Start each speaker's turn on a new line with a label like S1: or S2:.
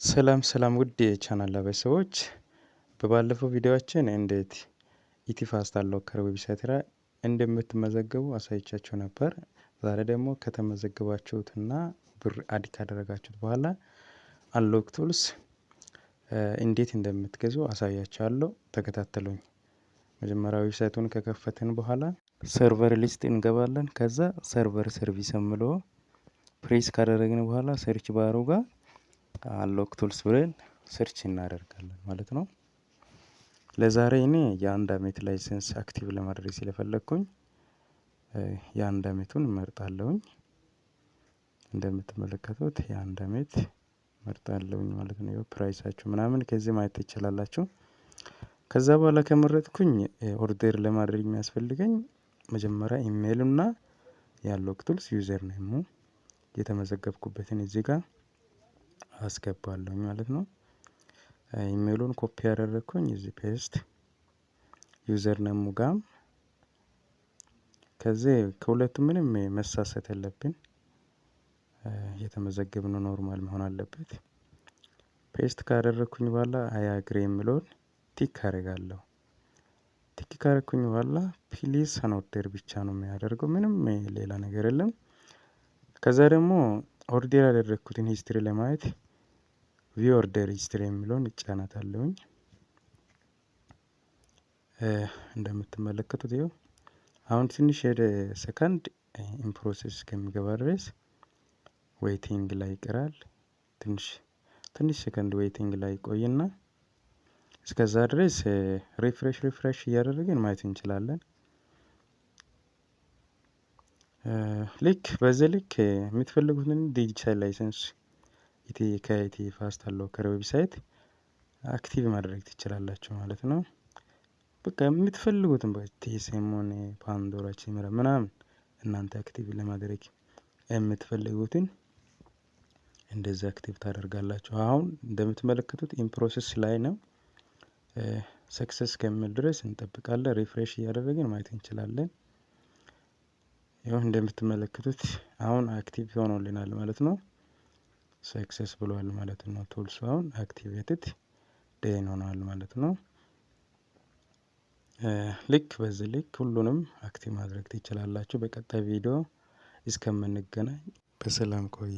S1: ሰላም ውድ የቻናል ቤተሰቦች፣ በባለፈው ቪዲዮአችን እንዴት ኢቲፋስት አሎከር ዌብሳይት ላይ እንደምትመዘገቡ አሳይቻችሁ ነበር። ዛሬ ደግሞ ከተመዘገባችሁትና ብር አድ ካደረጋችሁት በኋላ አንሎክ ቱልስ እንዴት እንደምትገዙ አሳያችኋለሁ። ተከታተሉኝ። መጀመሪያ ዌብሳይቱን ከከፈትን በኋላ ሰርቨር ሊስት እንገባለን። ከዛ ሰርቨር ሰርቪስ የምለው ፕሬስ ካደረግን በኋላ ሰርች ባሩ ጋር አንሎክ ቱልስ ብለን ሰርች እናደርጋለን ማለት ነው። ለዛሬ እኔ የአንድ አመት ላይሰንስ አክቲቭ ለማድረግ ስለፈለኩኝ የአንድ አመቱን እመርጣለሁኝ። እንደምትመለከቱት የአንድ አመት እመርጣለሁኝ ማለት ነው። ፕራይሳችሁ ምናምን ከዚህ ማየት ትችላላችሁ። ከዛ በኋላ ከመረጥኩኝ ኦርደር ለማድረግ የሚያስፈልገኝ መጀመሪያ ኢሜይልና የአንሎክ ቱልስ ዩዘር ኔሙ የተመዘገብኩበትን እዚህ ጋር አስገባለሁ ማለት ነው። ኢሜይሉን ኮፒ ያደረኩኝ እዚህ ፔስት ዩዘር ኔሙ ጋር ከዚህ ከሁለቱ ምንም መሳሳት የለብን። የተመዘገብነው ኖርማል መሆን አለበት። ፔስት ካደረኩኝ በኋላ አይ አግሪ የሚለውን ቲክ አደርጋለሁ። ቲክ ካደረኩኝ በኋላ ፕሊዝ አን ኦርደር ብቻ ነው የሚያደርገው፣ ምንም ሌላ ነገር የለም። ከዛ ደግሞ ኦርደር ያደረኩትን ሂስትሪ ለማየት ቪው ኦርደር ሂስትሪ የሚለውን እጫናታለሁኝ። እንደምትመለከቱት ይኸው አሁን ትንሽ ሄደ ሰከንድ ኢን ፕሮሰስ ከሚገባ ድረስ ዌይቲንግ ላይ ይቀራል። ትንሽ ሰከንድ ዌይቲንግ ላይ ቆይና እስከዛ ድረስ ሪፍሬሽ እያደረግን ማየት እንችላለን። ልክ በዚህ ልክ የምትፈልጉትን ዲጂታል ላይሰንስ ከኢቲፋስት አሎከር ዌብሳይት አክቲቭ ማድረግ ትችላላችሁ ማለት ነው። በቃ የምትፈልጉትን በቲኤስኤምኦን ፓንዶራ ቺምራ ምናምን እናንተ አክቲቭ ለማድረግ የምትፈልጉትን እንደዚህ አክቲቭ ታደርጋላችሁ። አሁን እንደምትመለከቱት ኢን ፕሮሰስ ላይ ነው። ሰክሰስ ከሚል ድረስ እንጠብቃለን። ሪፍሬሽ እያደረግን ማየት እንችላለን። ይኸው እንደምትመለከቱት አሁን አክቲቭ ሆኖልናል ማለት ነው። ሰክሰስ ብሏል ማለት ነው። ቱልሱ አሁን አክቲቬትድ ደን ሆኗል ማለት ነው። ልክ በዚህ ልክ ሁሉንም አክቲቭ ማድረግ ትችላላችሁ። በቀጣይ ቪዲዮ እስከምንገናኝ በሰላም ቆዩ።